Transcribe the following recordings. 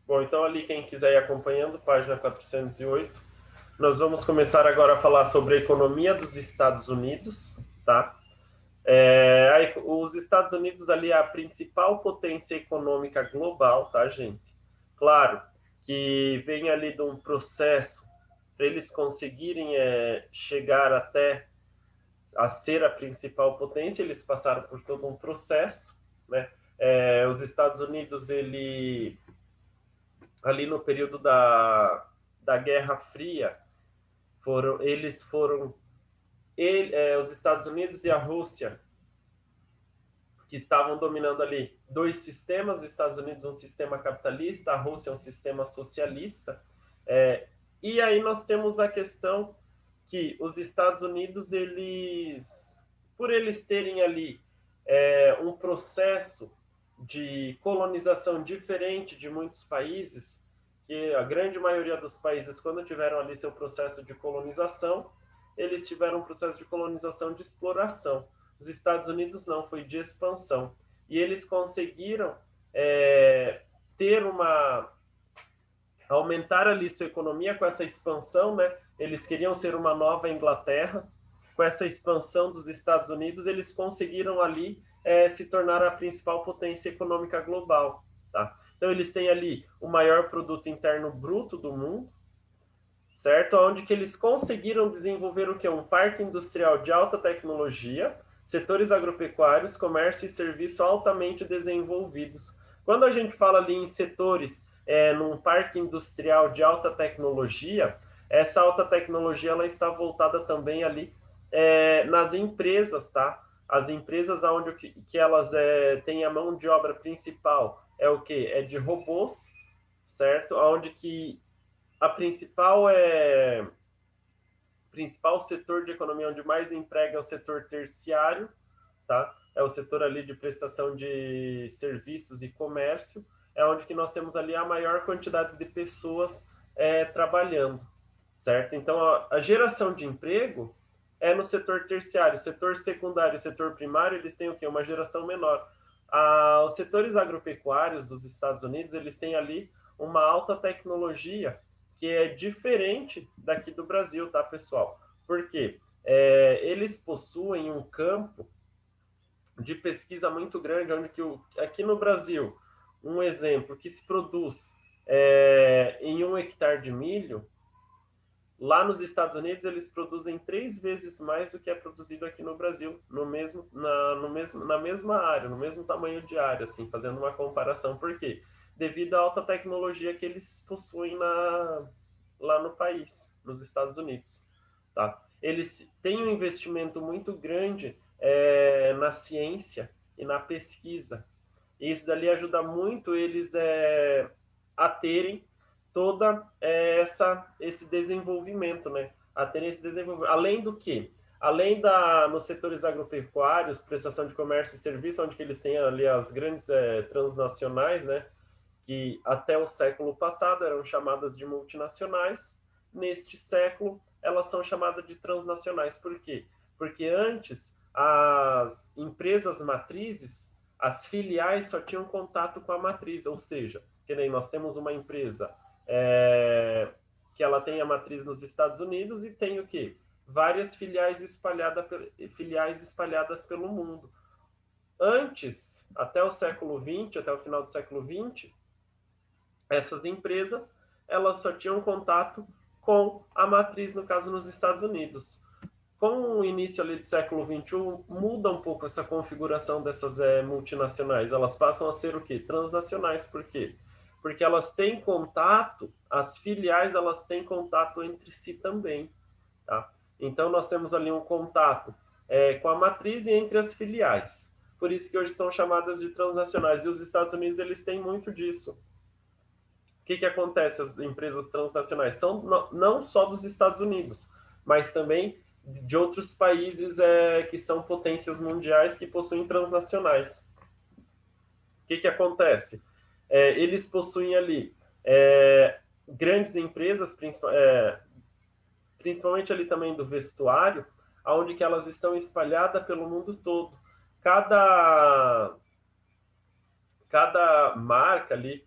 Bom, então ali quem quiser ir acompanhando, página 408. Nós vamos começar agora a falar sobre a economia dos Estados Unidos, tá? Os Estados Unidos ali é a principal potência econômica global, tá, gente? Claro que vem ali de um processo para eles conseguirem chegar até a ser a principal potência, eles passaram por todo um processo, né? Os Estados Unidos, ele ali no período da Guerra Fria, os Estados Unidos e a Rússia, que estavam dominando ali dois sistemas, os Estados Unidos um sistema capitalista, a Rússia um sistema socialista, e aí nós temos a questão que os Estados Unidos, por eles terem ali um processo de colonização diferente de muitos países, que a grande maioria dos países, quando tiveram ali seu processo de colonização, eles tiveram um processo de colonização de exploração. Os Estados Unidos não, foi de expansão. E eles conseguiram ter aumentar ali sua economia com essa expansão, né? Eles queriam ser uma nova Inglaterra. Com essa expansão dos Estados Unidos, eles conseguiram ali se tornar a principal potência econômica global, tá? Então, eles têm ali o maior produto interno bruto do mundo, certo? Onde que eles conseguiram desenvolver o que? Um parque industrial de alta tecnologia, setores agropecuários, comércio e serviço altamente desenvolvidos. Quando a gente fala ali em setores, num parque industrial de alta tecnologia, essa alta tecnologia ela está voltada também ali nas empresas, tá? As empresas onde que elas têm a mão de obra principal é o que? É de robôs, certo? Onde que a principal setor de economia onde mais emprega é o setor terciário, tá? É o setor ali de prestação de serviços e comércio, é onde que nós temos ali a maior quantidade de pessoas trabalhando, certo? Então, a geração de emprego é no setor terciário, setor secundário, setor primário, eles têm o quê? Uma geração menor. Os setores agropecuários dos Estados Unidos, eles têm ali uma alta tecnologia que é diferente daqui do Brasil, tá, pessoal? Por quê? Eles possuem um campo de pesquisa muito grande, onde aqui no Brasil, um exemplo que se produz em 1 hectare de milho, lá nos Estados Unidos eles produzem 3 vezes mais do que é produzido aqui no Brasil, na mesma área, no mesmo tamanho de área, assim, fazendo uma comparação. Por quê? Devido à alta tecnologia que eles possuem lá no país, nos Estados Unidos. Tá? Eles têm um investimento muito grande na ciência e na pesquisa. E isso dali ajuda muito eles a terem toda esse desenvolvimento, né? A terem esse desenvolvimento. Além do que? Além nos setores agropecuários, prestação de comércio e serviço, onde que eles têm ali as grandes transnacionais, né? Que até o século passado eram chamadas de multinacionais. Neste século, elas são chamadas de transnacionais. Por quê? Porque antes, as empresas matrizes, as filiais só tinham contato com a matriz, ou seja, que nem nós temos uma empresa que ela tem a matriz nos Estados Unidos e tem o quê? Várias filiais espalhadas pelo mundo. Antes, até o século XX, até o final do século XX, essas empresas elas só tinham contato com a matriz, no caso nos Estados Unidos. Com o início ali do século XXI, muda um pouco essa configuração dessas multinacionais. Elas passam a ser o quê? Transnacionais. Por quê? Porque elas têm contato, as filiais elas têm contato entre si também. Tá? Então, nós temos ali um contato com a matriz e entre as filiais. Por isso que hoje são chamadas de transnacionais. E os Estados Unidos, eles têm muito disso. O que acontece? As empresas transnacionais são não só dos Estados Unidos, mas também de outros países que são potências mundiais que possuem transnacionais. O que acontece? Eles possuem ali grandes empresas, principalmente ali também do vestuário, onde que elas estão espalhadas pelo mundo todo. Cada marca ali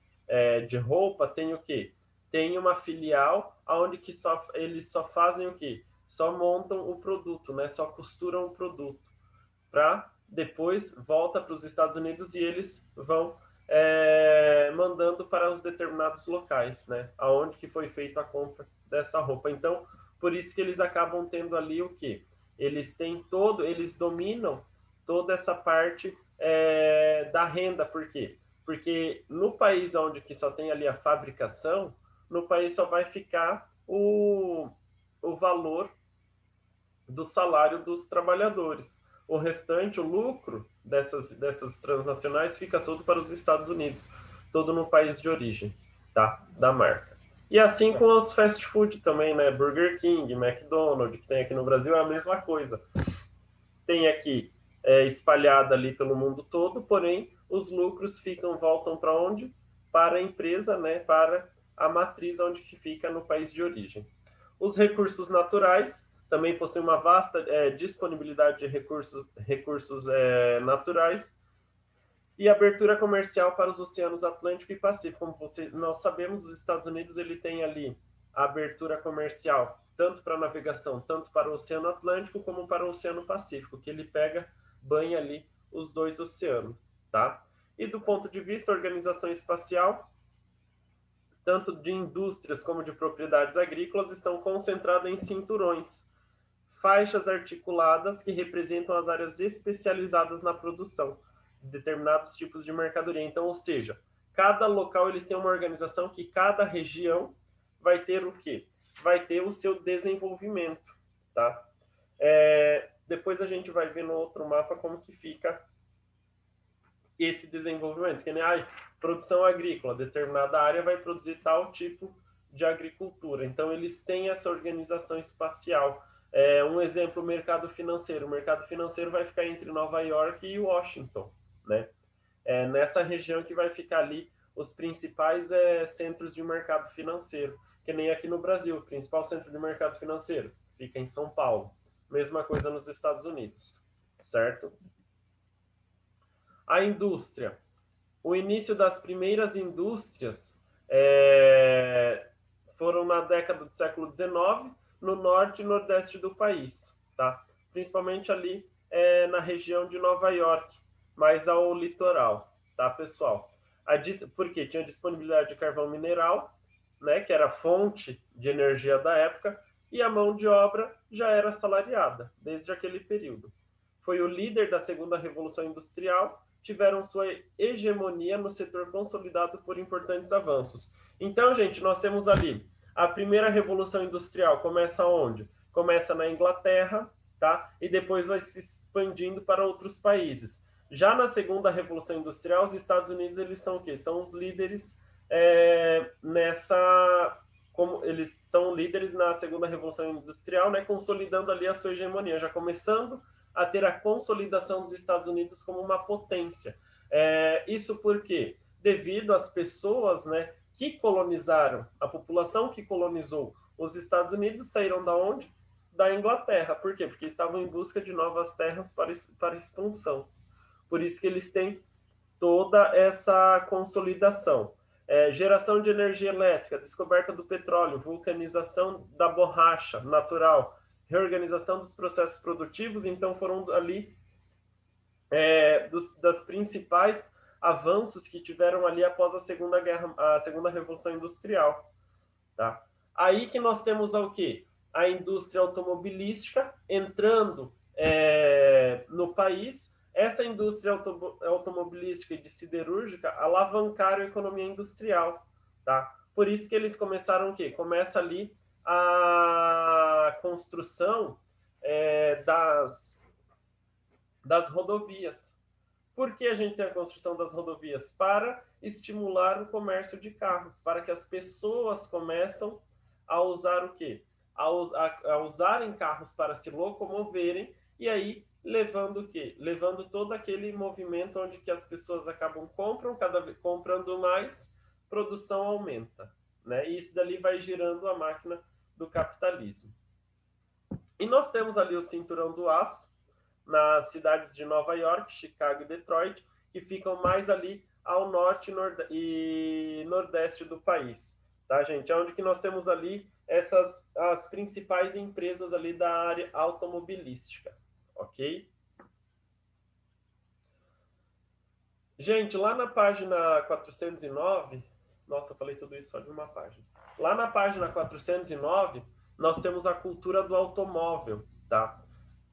de roupa tem o quê? Tem uma filial onde que eles só fazem o quê? Só montam o produto, né? Só costuram o produto para depois volta para os Estados Unidos e eles vão mandando para os determinados locais, né? Aonde que foi feita a compra dessa roupa. Então, por isso que eles acabam tendo ali o quê? Eles dominam toda essa parte da renda. Por quê? Porque no país onde que só tem ali a fabricação, no país só vai ficar o valor do salário dos trabalhadores. O restante, o lucro dessas transnacionais fica todo para os Estados Unidos, todo no país de origem, tá? Da marca. E assim com os fast food também, né? Burger King, McDonald's, que tem aqui no Brasil, é a mesma coisa. Tem aqui espalhada ali pelo mundo todo, porém os lucros voltam para onde? Para a empresa, né? Para a matriz onde que fica no país de origem. Os recursos naturais também possuem uma vasta disponibilidade de recursos naturais e abertura comercial para os oceanos Atlântico e Pacífico. Como nós sabemos, os Estados Unidos ele tem ali a abertura comercial tanto para a navegação, tanto para o Oceano Atlântico como para o Oceano Pacífico, que ele banha ali os dois oceanos, tá? E do ponto de vista da organização espacial, tanto de indústrias como de propriedades agrícolas, estão concentradas em cinturões, faixas articuladas que representam as áreas especializadas na produção de determinados tipos de mercadoria. Então, ou seja, cada local eles têm uma organização que cada região vai ter o quê? Vai ter o seu desenvolvimento, tá? Depois a gente vai ver no outro mapa como que fica esse desenvolvimento, que nem produção agrícola, determinada área vai produzir tal tipo de agricultura. Então, eles têm essa organização espacial. Um exemplo, o mercado financeiro. O mercado financeiro vai ficar entre Nova York e Washington, né? Nessa região que vai ficar ali os principais centros de mercado financeiro, que nem aqui no Brasil, o principal centro de mercado financeiro fica em São Paulo. Mesma coisa nos Estados Unidos, certo? A indústria. O início das primeiras indústrias foram na década do século XIX, no norte e nordeste do país, tá? Principalmente ali na região de Nova York, mais ao litoral, tá, pessoal? Porque tinha disponibilidade de carvão mineral, né, que era a fonte de energia da época, e a mão de obra já era assalariada, desde aquele período. Foi o líder da segunda revolução industrial, tiveram sua hegemonia no setor consolidado por importantes avanços. Então, gente, nós temos ali a primeira revolução industrial, começa onde? Começa na Inglaterra, tá? E depois vai se expandindo para outros países. Já na segunda revolução industrial, os Estados Unidos, eles são o quê? São os líderes como eles são líderes na segunda revolução industrial, né, consolidando ali a sua hegemonia, já começando a ter a consolidação dos Estados Unidos como uma potência. Isso porque, devido às pessoas, né, que colonizaram, a população que colonizou os Estados Unidos, saíram da onde? Da Inglaterra. Por quê? Porque estavam em busca de novas terras para expansão. Por isso que eles têm toda essa consolidação. Geração de energia elétrica, descoberta do petróleo, vulcanização da borracha natural, reorganização dos processos produtivos. Então foram ali das principais avanços que tiveram ali após a segunda revolução industrial, tá? Aí que nós temos o quê? A indústria automobilística entrando no país. Essa indústria automobilística e de siderúrgica alavancaram a economia industrial, tá? Por isso que eles começaram o quê? Começa ali a construção das rodovias. Por que a gente tem a construção das rodovias? Para estimular o comércio de carros, para que as pessoas começam a usar o quê? A usarem carros para se locomoverem, e aí levando o quê? Levando todo aquele movimento onde que as pessoas acabam comprando mais, produção aumenta, né? E isso dali vai girando a máquina do capitalismo. E nós temos ali o cinturão do aço, nas cidades de Nova York, Chicago e Detroit, que ficam mais ali ao norte e nordeste do país, tá, gente? É onde que nós temos ali as principais empresas ali da área automobilística, ok? Gente, lá na página 409, nossa, eu falei tudo isso só de uma página. Lá na página 409, nós temos a cultura do automóvel, tá?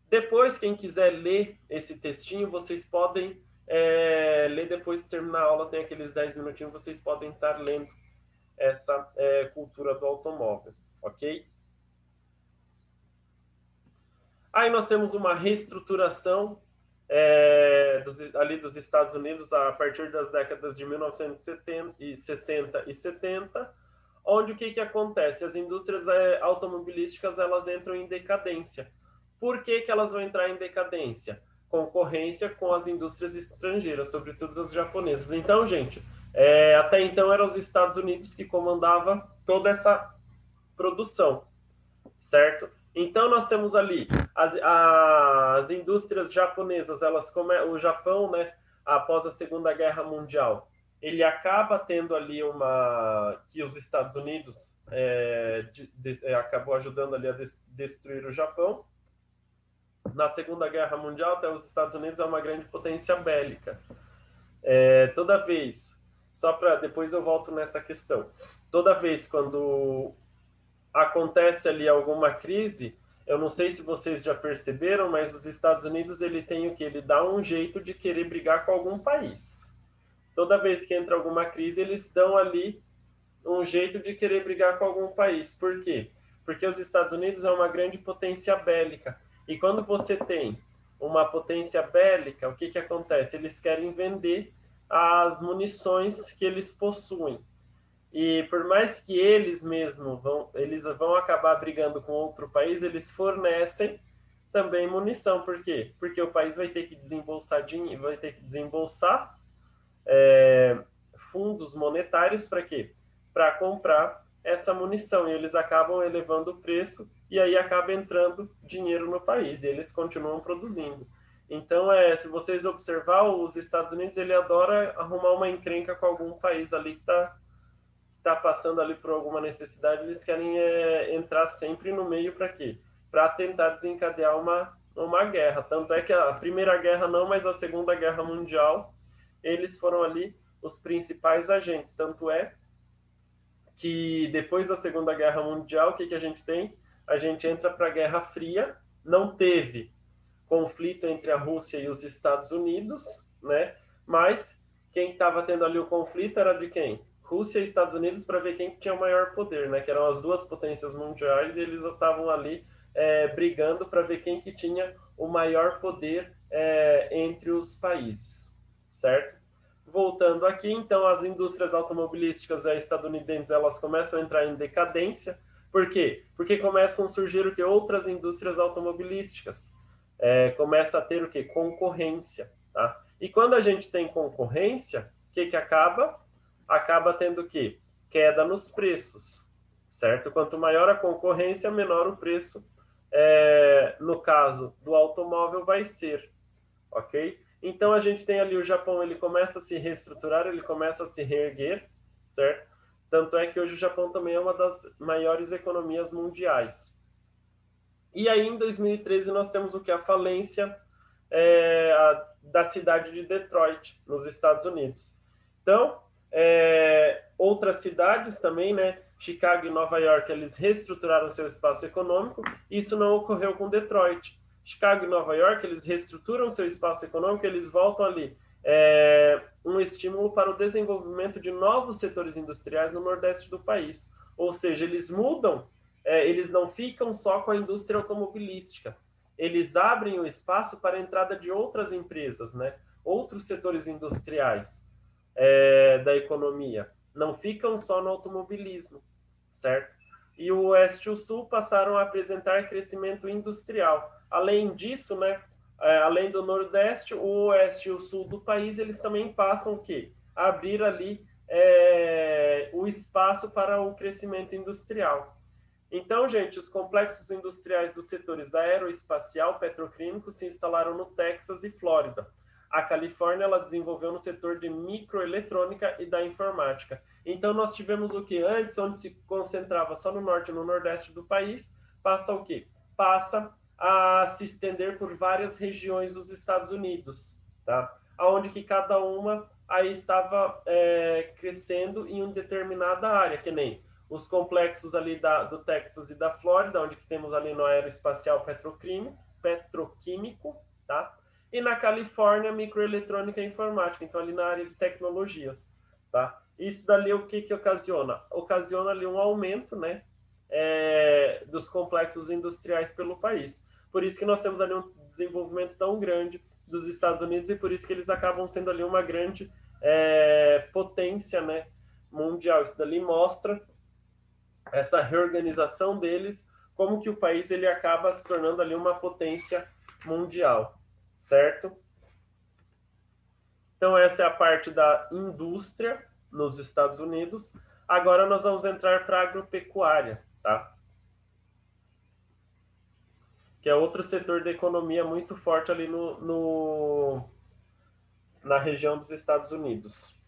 Depois, quem quiser ler esse textinho, vocês podem ler depois de terminar a aula, tem aqueles 10 minutinhos, vocês podem estar lendo essa cultura do automóvel, ok? Aí nós temos uma reestruturação ali dos Estados Unidos a partir das décadas de 1960 e 70, onde o que acontece? As indústrias automobilísticas elas entram em decadência. Por que elas vão entrar em decadência? Concorrência com as indústrias estrangeiras, sobretudo as japonesas. Então, gente, até então eram os Estados Unidos que comandavam toda essa produção, certo? Então nós temos ali as indústrias japonesas, o Japão, né, após a Segunda Guerra Mundial, ele acaba tendo ali que os Estados Unidos acabou ajudando ali a destruir o Japão. Na Segunda Guerra Mundial, até os Estados Unidos é uma grande potência bélica. Toda vez, só para depois eu volto nessa questão, toda vez quando acontece ali alguma crise, eu não sei se vocês já perceberam, mas os Estados Unidos ele tem o que? Ele dá um jeito de querer brigar com algum país. Toda vez que entra alguma crise, eles dão ali um jeito de querer brigar com algum país. Por quê? Porque os Estados Unidos é uma grande potência bélica. E quando você tem uma potência bélica, o que acontece? Eles querem vender as munições que eles possuem. E por mais que eles mesmos vão acabar brigando com outro país, eles fornecem também munição. Por quê? Porque o país vai ter que desembolsar dinheiro, vai ter que desembolsar fundos monetários para quê? Para comprar essa munição. E eles acabam elevando o preço e aí acaba entrando dinheiro no país. E eles continuam produzindo. Então, se vocês observar, os Estados Unidos ele adora arrumar uma encrenca com algum país ali que está passando ali por alguma necessidade, eles querem entrar sempre no meio para quê? Para tentar desencadear uma guerra. Tanto é que a Primeira Guerra não, mas a Segunda Guerra Mundial, eles foram ali os principais agentes. Tanto é que depois da Segunda Guerra Mundial, o que a gente tem? A gente entra para a Guerra Fria, não teve conflito entre a Rússia e os Estados Unidos, né? Mas quem estava tendo ali o conflito era de quem? Rússia e Estados Unidos, para ver quem tinha o maior poder, né? Que eram as duas potências mundiais e eles estavam ali brigando para ver quem que tinha o maior poder entre os países, certo? Voltando aqui, então, as indústrias automobilísticas estadunidenses elas começam a entrar em decadência. Por quê? Porque começam a surgir o que? Outras indústrias automobilísticas. Começa a ter o que? Concorrência. Tá? E quando a gente tem concorrência, o que acaba? Acaba tendo o quê? Queda nos preços, certo? Quanto maior a concorrência, menor o preço, no caso do automóvel, vai ser, ok? Então a gente tem ali o Japão, ele começa a se reestruturar, ele começa a se reerguer, certo? Tanto é que hoje o Japão também é uma das maiores economias mundiais. E aí, em 2013, nós temos o que? A falência da cidade de Detroit, nos Estados Unidos. Então, outras cidades também, né? Chicago e Nova York, eles reestruturaram seu espaço econômico. Isso não ocorreu com Detroit. Chicago e Nova York, eles reestruturam seu espaço econômico, eles voltam ali um estímulo para o desenvolvimento de novos setores industriais no nordeste do país. Ou seja, eles mudam, eles não ficam só com a indústria automobilística. Eles abrem o espaço para a entrada de outras empresas, né? Outros setores industriais da economia. Não ficam só no automobilismo, certo? E o Oeste e o Sul passaram a apresentar crescimento industrial. Além disso, né, além do Nordeste, o Oeste e o Sul do país, eles também passam o quê? A abrir ali o espaço para o crescimento industrial. Então, gente, os complexos industriais dos setores aeroespacial, petroquímico se instalaram no Texas e Flórida. A Califórnia, ela desenvolveu no setor de microeletrônica e da informática. Então, nós tivemos o que antes, onde se concentrava só no norte e no nordeste do país, passa o quê? Passa a se estender por várias regiões dos Estados Unidos, tá? Onde que cada uma aí estava crescendo em uma determinada área, que nem os complexos ali do Texas e da Flórida, onde que temos ali no aeroespacial petroquímico, tá? E na Califórnia, microeletrônica e informática, então ali na área de tecnologias, tá? Isso dali o que ocasiona? Ocasiona ali um aumento, né, dos complexos industriais pelo país. Por isso que nós temos ali um desenvolvimento tão grande dos Estados Unidos e por isso que eles acabam sendo ali uma grande potência, né, mundial. Isso dali mostra essa reorganização deles, como que o país ele acaba se tornando ali uma potência mundial, certo? Então essa é a parte da indústria nos Estados Unidos. Agora nós vamos entrar para a agropecuária, tá? Que é outro setor da economia muito forte ali na região dos Estados Unidos.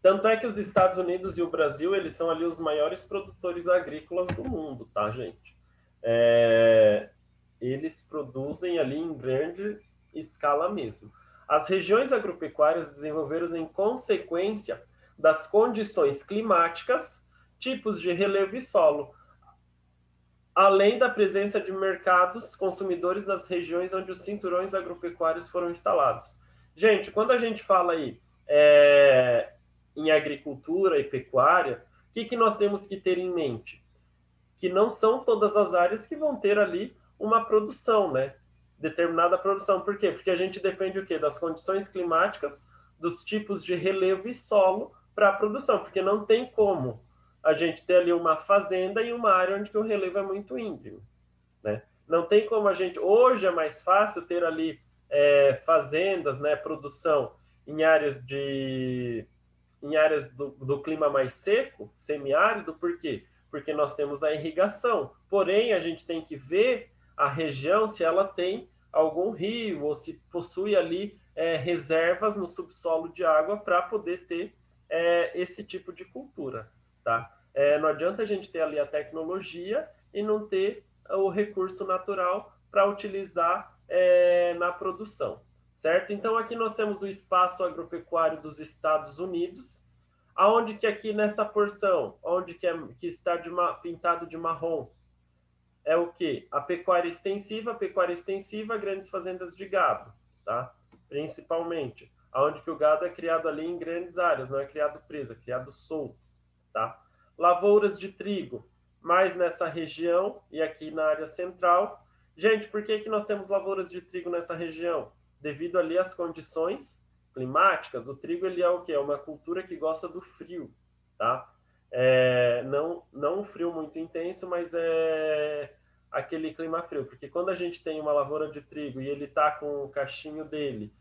Tanto é que os Estados Unidos e o Brasil, eles são ali os maiores produtores agrícolas do mundo, tá, gente? Eles produzem ali em grande escala mesmo. As regiões agropecuárias desenvolveram em consequência das condições climáticas, tipos de relevo e solo, além da presença de mercados consumidores nas regiões onde os cinturões agropecuários foram instalados. Gente, quando a gente fala aí em agricultura e pecuária, o que nós temos que ter em mente? Que não são todas as áreas que vão ter ali uma produção, né? Determinada produção. Por quê? Porque a gente depende o quê? Das condições climáticas, dos tipos de relevo e solo para a produção, porque não tem como a gente ter ali uma fazenda em uma área onde o relevo é muito íngreme, né? Não tem como a gente... Hoje é mais fácil ter ali fazendas, né, produção em áreas do clima mais seco, semiárido, por quê? Porque nós temos a irrigação. Porém, a gente tem que ver a região se ela tem algum rio ou se possui ali reservas no subsolo de água para poder ter esse tipo de cultura, tá? Não adianta a gente ter ali a tecnologia e não ter o recurso natural para utilizar na produção, certo? Então, aqui nós temos o espaço agropecuário dos Estados Unidos, aonde que aqui nessa porção, onde que está pintado de marrom, é o que? A pecuária extensiva, grandes fazendas de gado, tá? Principalmente, aonde que o gado é criado ali em grandes áreas, não é criado preso, é criado solto, tá? Lavouras de trigo, mais nessa região e aqui na área central. Gente, por que nós temos lavouras de trigo nessa região? Devido ali às condições climáticas. O trigo ele é o quê? É uma cultura que gosta do frio, tá? Não um frio muito intenso, mas é aquele clima frio. Porque quando a gente tem uma lavoura de trigo e ele tá com o cachinho dele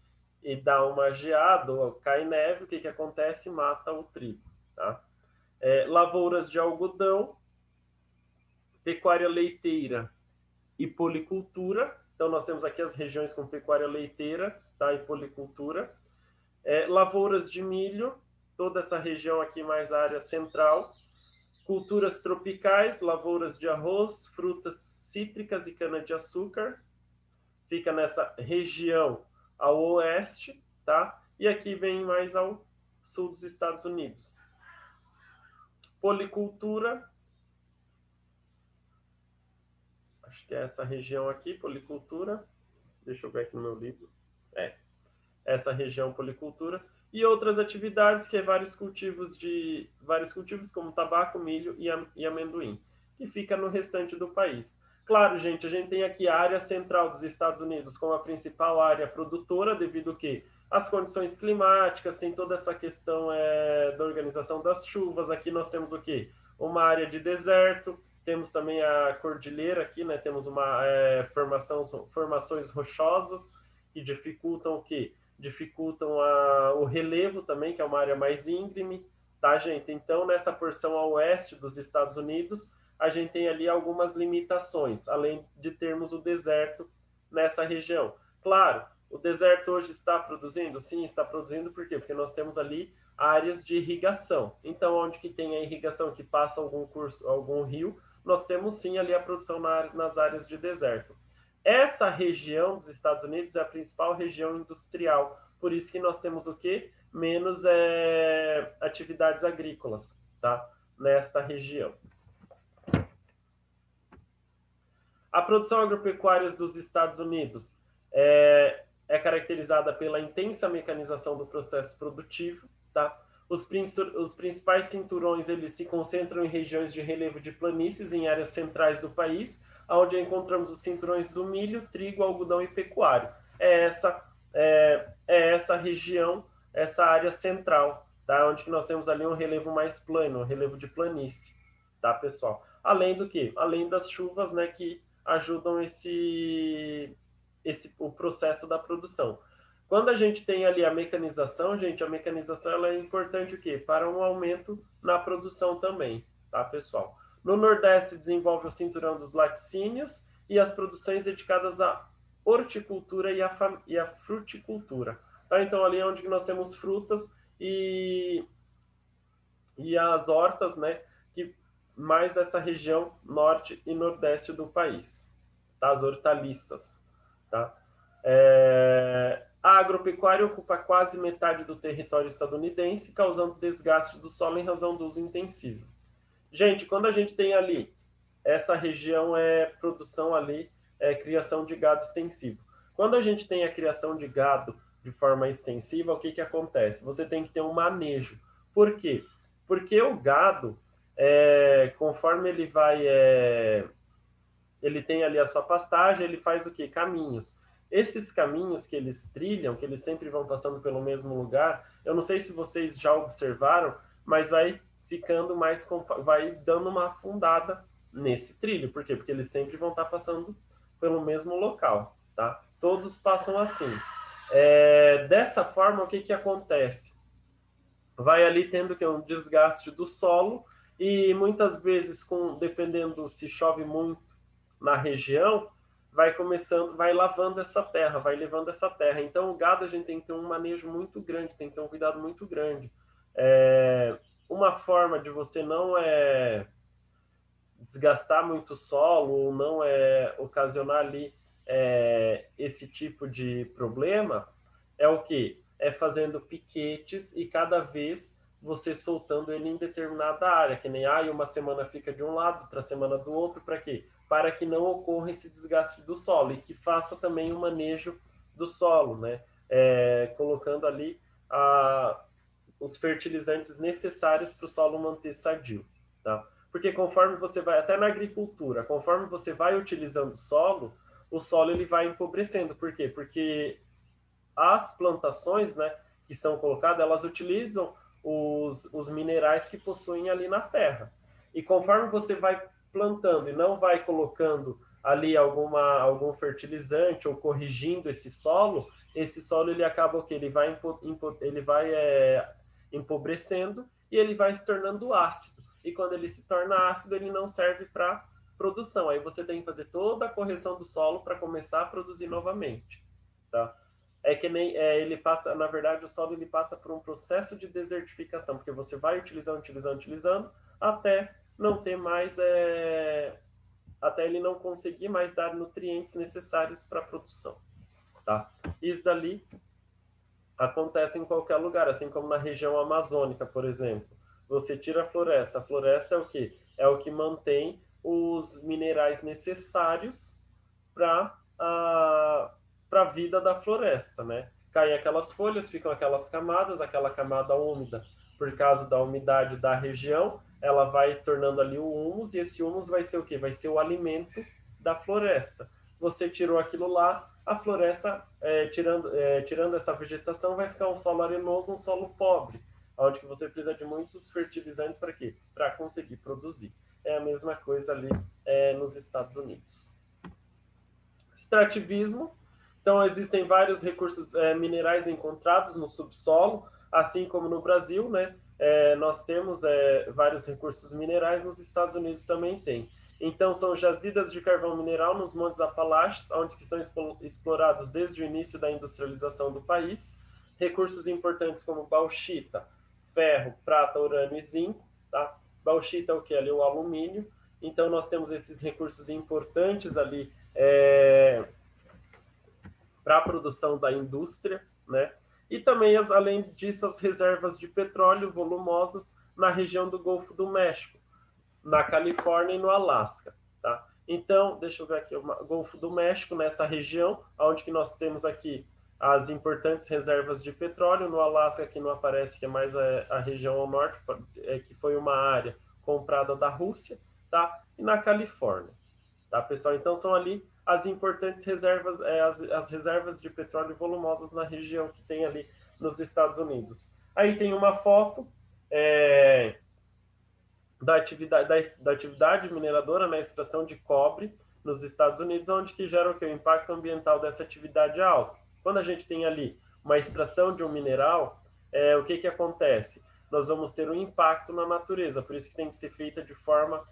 e dá uma geada ou cai neve, o que acontece? Mata o trigo, tá? Lavouras de algodão, pecuária leiteira e policultura. Então, nós temos aqui as regiões com pecuária leiteira, tá? E policultura. Lavouras de milho, toda essa região aqui mais a área central. Culturas tropicais, lavouras de arroz, frutas cítricas e cana-de-açúcar. Fica nessa região ao oeste, tá? E aqui vem mais ao sul dos Estados Unidos. Policultura, acho que é essa região aqui, policultura. Deixa eu ver aqui no meu livro. Essa região policultura. E outras atividades, que é vários cultivos como tabaco, milho e amendoim, que fica no restante do país. Claro, gente, a gente tem aqui a área central dos Estados Unidos como a principal área produtora, devido que as condições climáticas, tem toda essa questão da organização das chuvas. Aqui nós temos o quê? Uma área de deserto, temos também a cordilheira aqui, né? Temos formações rochosas que dificultam o quê? Dificultam o relevo também, que é uma área mais íngreme, tá, gente? Então, nessa porção a oeste dos Estados Unidos, a gente tem ali algumas limitações, além de termos o deserto nessa região. Claro, O deserto hoje está produzindo? Sim, está produzindo. Por quê? Porque nós temos ali áreas de irrigação. Então, onde que tem a irrigação que passa algum curso, algum rio, nós temos sim ali a produção nas áreas de deserto. Essa região dos Estados Unidos é a principal região industrial. Por isso que nós temos o quê? Menos atividades agrícolas, tá? Nesta região. A produção agropecuária dos Estados Unidos é caracterizada pela intensa mecanização do processo produtivo, tá? Os principais cinturões eles se concentram em regiões de relevo de planícies em áreas centrais do país, onde encontramos os cinturões do milho, trigo, algodão e pecuário. Essa região, essa área central, tá? Onde nós temos ali um relevo mais plano, um relevo de planície, tá, pessoal? Além do que? Além das chuvas, né, que ajudam o processo da produção. Quando a gente tem ali a mecanização, gente, a mecanização ela é importante o quê? Para um aumento na produção também, tá, pessoal? No Nordeste desenvolve o cinturão dos laticínios e as produções dedicadas à horticultura e à fruticultura. Tá? Então, ali é onde nós temos frutas e as hortas, né, que mais essa região norte e nordeste do país, tá? As hortaliças, tá? A agropecuária ocupa quase metade do território estadunidense, causando desgaste do solo em razão do uso intensivo. Gente, quando a gente tem ali, essa região produção ali, criação de gado extensivo. Quando a gente tem a criação de gado de forma extensiva, o que acontece? Você tem que ter um manejo. Por quê? Porque o gado, conforme ele vai, ele tem ali a sua pastagem, ele faz o quê? Caminhos. Esses caminhos que eles trilham, que eles sempre vão passando pelo mesmo lugar, eu não sei se vocês já observaram, mas vai ficando mais, vai dando uma afundada nesse trilho. Por quê? Porque eles sempre vão estar passando pelo mesmo local, tá? Todos passam assim. Dessa forma, o que acontece? Vai ali tendo que um desgaste do solo e muitas vezes, dependendo se chove muito na região, vai começando, vai lavando essa terra, vai levando essa terra. Então, o gado a gente tem que ter um manejo muito grande, tem que ter um cuidado muito grande. Uma forma de você não desgastar muito o solo ou não ocasionar ali esse tipo de problema é o que? É fazendo piquetes e cada vez você soltando ele em determinada área, que nem uma semana fica de um lado, outra semana do outro, para quê? Para que não ocorra esse desgaste do solo e que faça também o manejo do solo, né? Colocando ali os fertilizantes necessários para o solo manter sadio, tá? Porque conforme você vai, até na agricultura, conforme você vai utilizando o solo ele vai empobrecendo. Por quê? Porque as plantações, né, que são colocadas, elas utilizam os minerais que possuem ali na terra. E conforme você vai plantando e não vai colocando ali algum fertilizante ou corrigindo esse solo ele acaba o que? Ele vai empobrecendo e ele vai se tornando ácido. E quando ele se torna ácido, ele não serve para produção. Aí você tem que fazer toda a correção do solo para começar a produzir novamente, tá? Que nem ele passa, na verdade, o solo ele passa por um processo de desertificação, porque você vai utilizando, até não ter mais, até ele não conseguir mais dar nutrientes necessários para a produção, tá? Isso dali acontece em qualquer lugar, assim como na região amazônica, por exemplo. Você tira a floresta é o quê? É o que mantém os minerais necessários para a vida da floresta, né? Caem aquelas folhas, ficam aquelas camadas, aquela camada úmida, por causa da umidade da região, ela vai tornando ali o humus, e esse humus vai ser o quê? Vai ser o alimento da floresta. Você tirou aquilo lá, a floresta, tirando essa vegetação, vai ficar um solo arenoso, um solo pobre, onde que você precisa de muitos fertilizantes para quê? Para conseguir produzir. É a mesma coisa ali nos Estados Unidos. Extrativismo. Então, existem vários recursos minerais encontrados no subsolo, assim como no Brasil, né? Nós temos vários recursos minerais, nos Estados Unidos também tem. Então, são jazidas de carvão mineral nos Montes Apalaches, onde que são explorados desde o início da industrialização do país. Recursos importantes como bauxita, ferro, prata, urânio e zinco. Tá? Bauxita é o que? Ali o alumínio. Então, nós temos esses recursos importantes ali para a produção da indústria, né? E também, além disso, as reservas de petróleo volumosas na região do Golfo do México, na Califórnia e no Alasca, tá? Então, deixa eu ver aqui, o Golfo do México, nessa região, onde que nós temos aqui as importantes reservas de petróleo, no Alasca, que não aparece, que é mais a região ao norte, que foi uma área comprada da Rússia, tá? E na Califórnia, tá, pessoal? Então, são ali as importantes reservas, as reservas de petróleo volumosas na região que tem ali nos Estados Unidos. Aí tem uma foto da atividade mineradora na extração de cobre nos Estados Unidos, onde que gera o que? O impacto ambiental dessa atividade é alto. Quando a gente tem ali uma extração de um mineral, o que acontece? Nós vamos ter um impacto na natureza, por isso que tem que ser feita de forma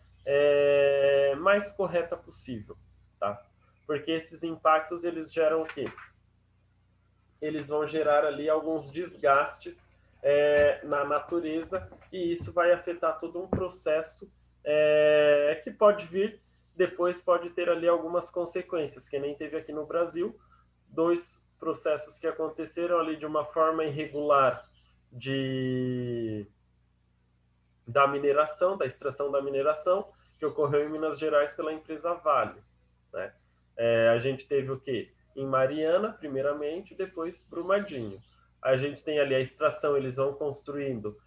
mais correta possível, tá? Porque esses impactos, eles geram o quê? Eles vão gerar ali alguns desgastes na natureza, e isso vai afetar todo um processo que pode vir, depois pode ter ali algumas consequências, que nem teve aqui no Brasil, 2 processos que aconteceram ali de uma forma irregular da mineração, da extração da mineração, que ocorreu em Minas Gerais pela empresa Vale, né? A gente teve o quê? Em Mariana, primeiramente, depois Brumadinho. A gente tem ali a extração, eles vão construindo,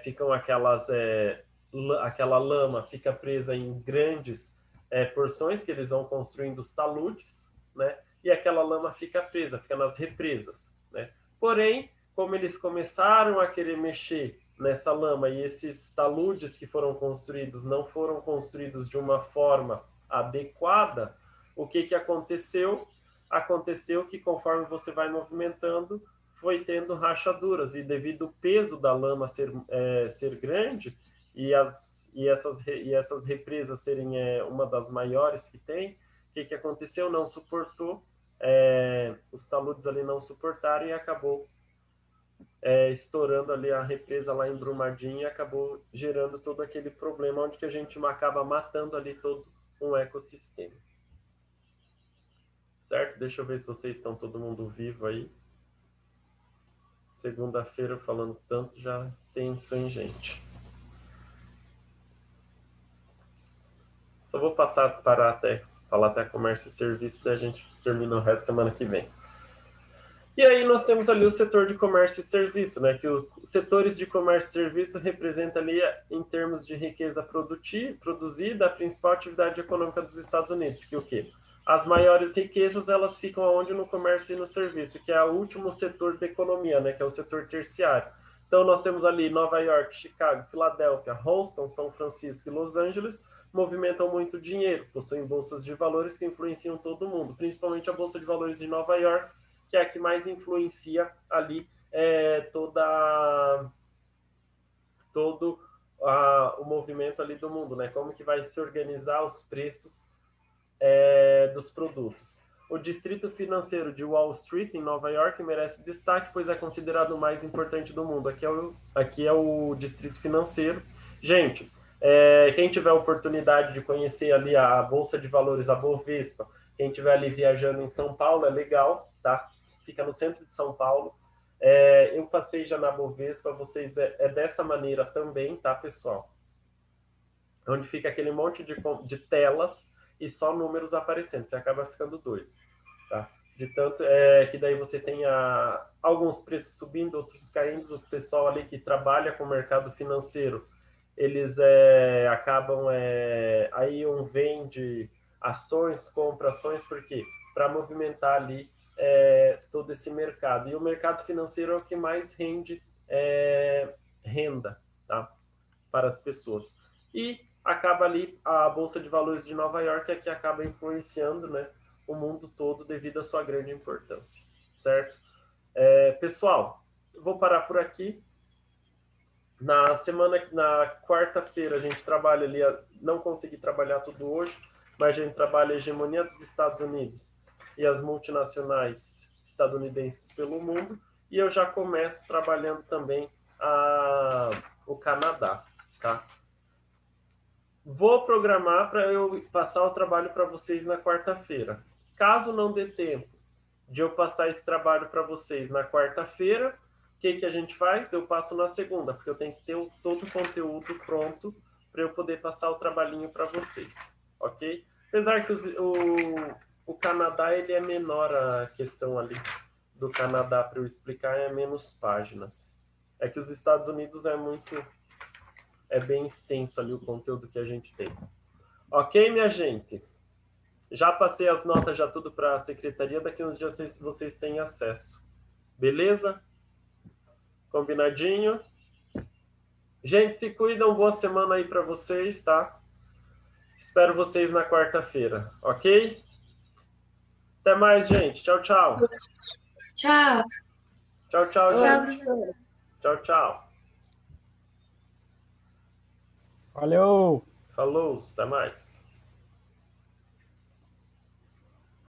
ficam aquela lama fica presa em grandes porções que eles vão construindo os taludes, né? E aquela lama fica presa, fica nas represas, né? Porém, como eles começaram a querer mexer nessa lama e esses taludes que foram construídos não foram construídos de uma forma adequada, o que aconteceu? Aconteceu que conforme você vai movimentando, foi tendo rachaduras, e devido ao peso da lama ser grande e essas represas serem uma das maiores que tem, o que aconteceu? Não suportou, os taludes ali não suportaram e acabou estourando ali a represa lá em Brumadinho, e acabou gerando todo aquele problema onde que a gente acaba matando ali todo um ecossistema. Certo? Deixa eu ver se vocês estão todo mundo vivo aí. Segunda-feira falando tanto, já tem isso em gente. Só vou parar falar até comércio e serviço, daí a gente termina o resto semana que vem. E aí nós temos ali o setor de comércio e serviço, né? Que os setores de comércio e serviço representam ali, em termos de riqueza produzida, a principal atividade econômica dos Estados Unidos, que o quê? As maiores riquezas, elas ficam onde? No comércio e no serviço, que é o último setor da economia, né? Que é o setor terciário. Então nós temos ali Nova York, Chicago, Filadélfia, Houston, São Francisco e Los Angeles, movimentam muito dinheiro, possuem bolsas de valores que influenciam todo mundo, principalmente a Bolsa de Valores de Nova York, que é a que mais influencia ali todo o movimento ali do mundo, né? Como que vai se organizar os preços dos produtos. O distrito financeiro de Wall Street, em Nova York, merece destaque, pois é considerado o mais importante do mundo. Aqui é o distrito financeiro. Gente, quem tiver a oportunidade de conhecer ali a Bolsa de Valores, a Bovespa, quem estiver ali viajando em São Paulo, é legal, tá? Fica no centro de São Paulo. Eu passei já na Bovespa, vocês dessa maneira também, tá, pessoal? Onde fica aquele monte de telas e só números aparecendo, você acaba ficando doido, tá? De tanto que daí você tem alguns preços subindo, outros caindo, o pessoal ali que trabalha com o mercado financeiro, eles acabam, aí vende ações, compra ações, porque para movimentar ali todo esse mercado. E o mercado financeiro é o que mais rende renda, tá? Para as pessoas. E acaba ali a Bolsa de Valores de Nova York, é que acaba influenciando, né, o mundo todo devido à sua grande importância, certo? Pessoal, vou parar por aqui. Na quarta-feira, a gente trabalha ali, não consegui trabalhar tudo hoje, mas a gente trabalha a hegemonia dos Estados Unidos e as multinacionais estadunidenses pelo mundo, e eu já começo trabalhando também o Canadá, tá? Vou programar para eu passar o trabalho para vocês na quarta-feira. Caso não dê tempo de eu passar esse trabalho para vocês na quarta-feira, o que, que a gente faz? Eu passo na segunda, porque eu tenho que ter todo o conteúdo pronto para eu poder passar o trabalhinho para vocês, ok? Apesar que o Canadá ele é menor, a questão ali do Canadá para eu explicar é menos páginas. É que os Estados Unidos é bem extenso ali o conteúdo que a gente tem. Ok, minha gente? Já passei as notas já tudo para a secretaria, daqui uns dias vocês têm acesso. Beleza? Combinadinho? Gente, se cuidam, boa semana aí para vocês, tá? Espero vocês na quarta-feira, ok? Até mais, gente. Tchau, tchau. Tchau. Tchau, tchau, Tchau, gente. professor. Tchau, tchau. Valeu! Falou, até mais.